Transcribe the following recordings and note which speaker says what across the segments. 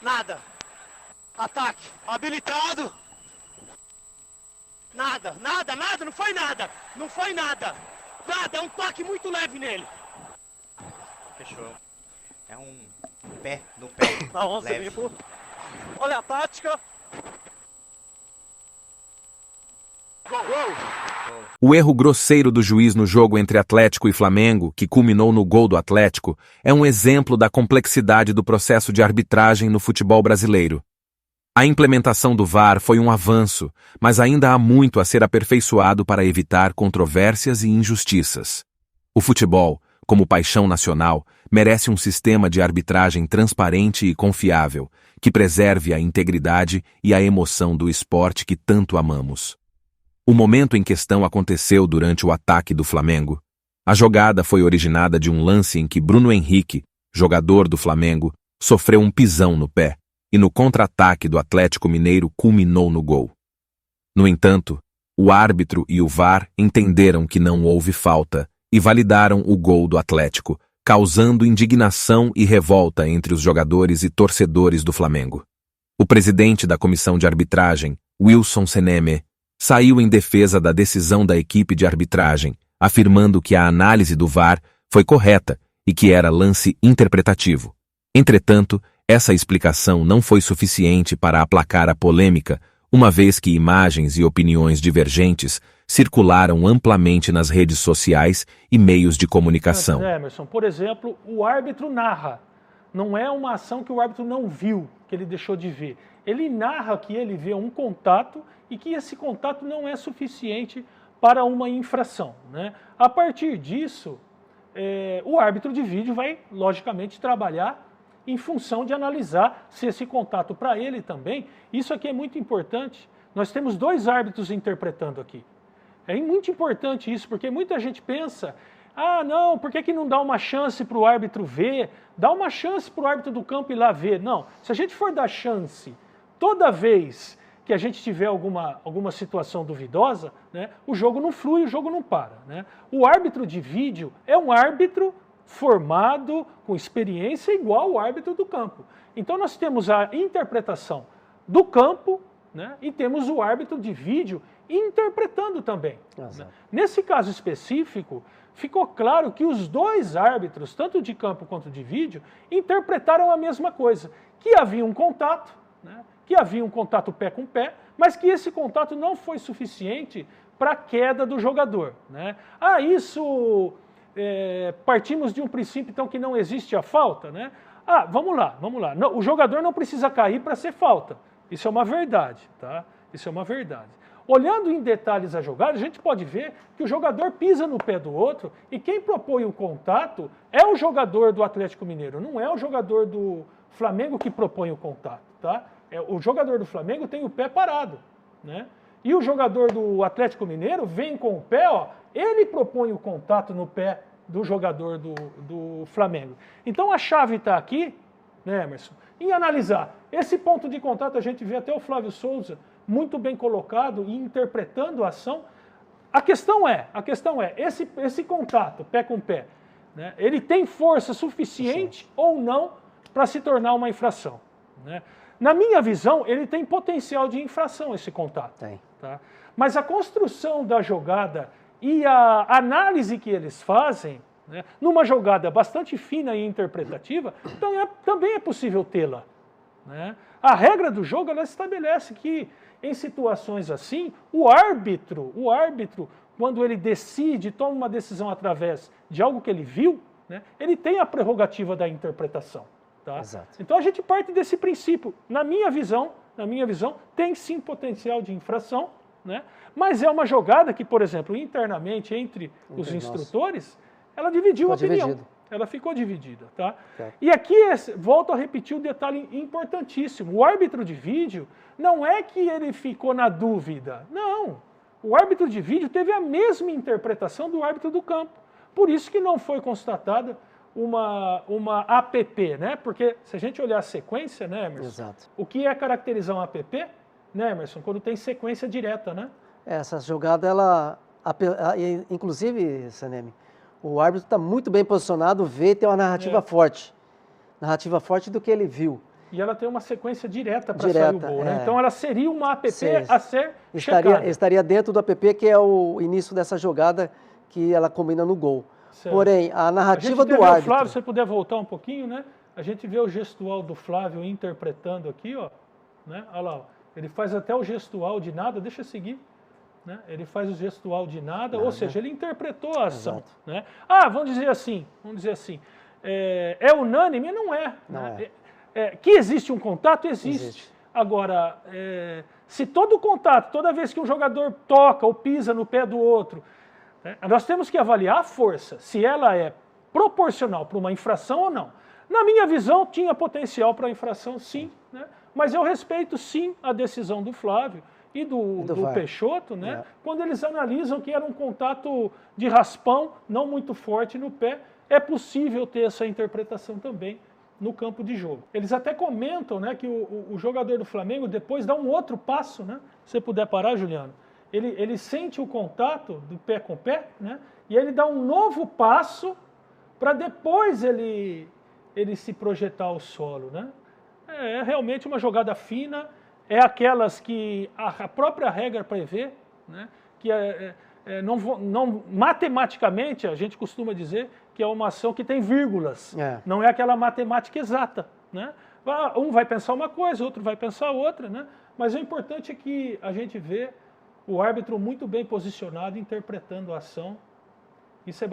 Speaker 1: Nada. Ataque. Habilitado. Nada, não foi nada. Não foi nada. Nada, é um toque muito leve nele.
Speaker 2: Fechou. É um pé no pé.
Speaker 1: Na 11,
Speaker 2: leve.
Speaker 1: amigo. Olha a tática.
Speaker 3: O erro grosseiro do juiz no jogo entre Atlético e Flamengo, que culminou no gol do Atlético, é um exemplo da complexidade do processo de arbitragem no futebol brasileiro. A implementação do VAR foi um avanço, mas ainda há muito a ser aperfeiçoado para evitar controvérsias e injustiças. O futebol, como paixão nacional, merece um sistema de arbitragem transparente e confiável, que preserve a integridade e a emoção do esporte que tanto amamos. O momento em questão aconteceu durante o ataque do Flamengo. A jogada foi originada de um lance em que Bruno Henrique, jogador do Flamengo, sofreu um pisão no pé, e no contra-ataque do Atlético Mineiro culminou no gol. No entanto, o árbitro e o VAR entenderam que não houve falta e validaram o gol do Atlético, causando indignação e revolta entre os jogadores e torcedores do Flamengo. O presidente da comissão de arbitragem, Wilson Seneme, saiu em defesa da decisão da equipe de arbitragem, afirmando que a análise do VAR foi correta e que era lance interpretativo. Entretanto, essa explicação não foi suficiente para aplacar a polêmica, uma vez que imagens e opiniões divergentes circularam amplamente nas redes sociais e meios de comunicação.
Speaker 4: Emerson, por exemplo, o árbitro narra. Não é uma ação que o árbitro não viu, que ele deixou de ver. Ele narra que ele vê um contato e que esse contato não é suficiente para uma infração, né? A partir disso, o árbitro de vídeo vai, logicamente, trabalhar em função de analisar se esse contato para ele também. Isso aqui é muito importante. Nós temos dois árbitros interpretando aqui. É muito importante isso, porque muita gente pensa, não, por que não dá uma chance para o árbitro ver? Dá uma chance para o árbitro do campo ir lá ver. Não, se a gente for dar chance toda vez que a gente tiver alguma situação duvidosa, né, o jogo não flui, o jogo não para, né? O árbitro de vídeo é um árbitro formado, com experiência igual ao árbitro do campo. Então nós temos a interpretação do campo, né, e temos o árbitro de vídeo interpretando também. Né? Nesse caso específico, ficou claro que os dois árbitros, tanto de campo quanto de vídeo, interpretaram a mesma coisa, que havia um contato, né, que havia um contato pé com pé, mas que esse contato não foi suficiente para a queda do jogador. Né? Partimos de um princípio, então, que não existe a falta, né? Vamos lá. Não, o jogador não precisa cair para ser falta. Isso é uma verdade, tá? Isso é uma verdade. Olhando em detalhes a jogada, a gente pode ver que o jogador pisa no pé do outro e quem propõe o contato é o jogador do Atlético Mineiro, não é o jogador do Flamengo que propõe o contato, tá? O jogador do Flamengo tem o pé parado, né? E o jogador do Atlético Mineiro vem com o pé, ele propõe o contato no pé do jogador do Flamengo. Então a chave está aqui, né, Emerson, em analisar. Esse ponto de contato a gente vê até o Flávio Souza muito bem colocado e interpretando a ação. A questão é, esse contato, pé com pé, né, ele tem força suficiente ou não para se tornar uma infração, né? Na minha visão, ele tem potencial de infração, esse contato.
Speaker 5: Tem.
Speaker 4: Tá? Mas a construção da jogada e a análise que eles fazem, né, numa jogada bastante fina e interpretativa, também é possível tê-la. Né? A regra do jogo ela estabelece que, em situações assim, o árbitro, quando ele toma uma decisão através de algo que ele viu, né, ele tem a prerrogativa da interpretação. Tá? Então a gente parte desse princípio. Na minha visão, tem sim potencial de infração, né? Mas é uma jogada que, por exemplo, internamente entre os instrutores, ela dividiu a opinião. Ela ficou dividida. Tá? E aqui, volto a repetir um detalhe importantíssimo. O árbitro de vídeo não é que ele ficou na dúvida. Não. O árbitro de vídeo teve a mesma interpretação do árbitro do campo. Por isso que não foi constatada uma APP, né? Porque se a gente olhar a sequência, né, Emerson?
Speaker 5: Exato.
Speaker 4: O que é caracterizar um APP, né, Emerson? Quando tem sequência direta, né?
Speaker 5: Essa jogada, inclusive, Seneme, o árbitro está muito bem posicionado, vê e tem uma narrativa forte. Narrativa forte do que ele viu.
Speaker 4: E ela tem uma sequência direta para sair o gol, né? Então ela seria uma APP a ser checada.
Speaker 5: Estaria dentro do APP, que é o início dessa jogada que ela combina no gol.
Speaker 4: Certo.
Speaker 5: Porém, a narrativa do
Speaker 4: árbitro...
Speaker 5: árbitro...
Speaker 4: Flávio, se você puder voltar um pouquinho, né? A gente vê o gestual do Flávio interpretando aqui, ó. Né? Olha lá, ó. Ele faz até o gestual de nada, deixa eu seguir. Né? Ele faz o gestual de nada, ou seja, ele interpretou a ação. Né? Ah, vamos dizer assim, é unânime? Não é. Né? Que existe um contato? Existe. Agora, se todo contato, toda vez que um jogador toca ou pisa no pé do outro, né, nós temos que avaliar a força, se ela é proporcional para uma infração ou não. Na minha visão, tinha potencial para infração, sim, né? Mas eu respeito, sim, a decisão do Flávio e do Peixoto, né? Quando eles analisam que era um contato de raspão, não muito forte no pé, é possível ter essa interpretação também no campo de jogo. Eles até comentam, né, que o jogador do Flamengo depois dá um outro passo, né? Se você puder parar, Juliano. Ele sente o contato do pé com pé, né? E ele dá um novo passo para depois ele se projetar ao solo, né? É realmente uma jogada fina, é aquelas que a própria regra prevê, né? Que matematicamente a gente costuma dizer que é uma ação que tem vírgulas, não é aquela matemática exata, né? Um vai pensar uma coisa, outro vai pensar outra, né? Mas o importante é que a gente vê o árbitro muito bem posicionado interpretando a ação. Isso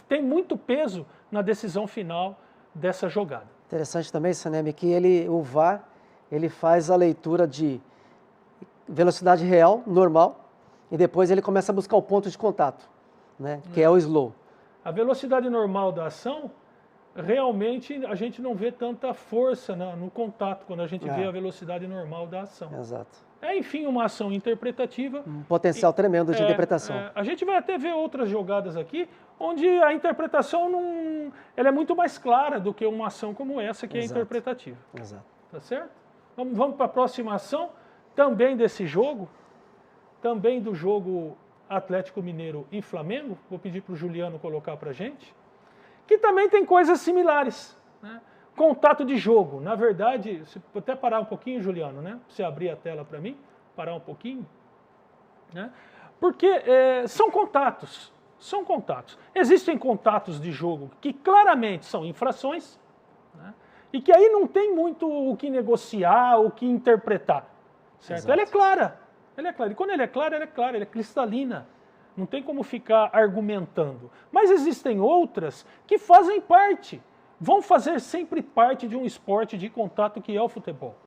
Speaker 4: tem muito peso na decisão final dessa jogada.
Speaker 5: Interessante também, Sanemi, que o VAR ele faz a leitura de velocidade real, normal, e depois ele começa a buscar o ponto de contato, né, que é o slow.
Speaker 4: A velocidade normal da ação, realmente a gente não vê tanta força no contato quando a gente vê a velocidade normal da ação.
Speaker 5: Exato.
Speaker 4: É, enfim, uma ação interpretativa.
Speaker 5: Um potencial tremendo de interpretação.
Speaker 4: A gente vai até ver outras jogadas aqui, onde a interpretação ela é muito mais clara do que uma ação como essa, que é interpretativa.
Speaker 5: Exato.
Speaker 4: Tá certo? Vamos para a próxima ação, também desse jogo, também do jogo Atlético Mineiro e Flamengo. Vou pedir para o Juliano colocar para a gente. Que também tem coisas similares, né? Contato de jogo, na verdade, você pode até parar um pouquinho, Juliano, né? Você abrir a tela para mim, parar um pouquinho, né? Porque são contatos. Existem contatos de jogo que claramente são infrações, né? E que aí não tem muito o que negociar, o que interpretar, certo? Ela é clara, e quando ela é clara, ela é cristalina. Não tem como ficar argumentando. Mas existem outras que fazem parte, vão fazer sempre parte de um esporte de contato que é o futebol.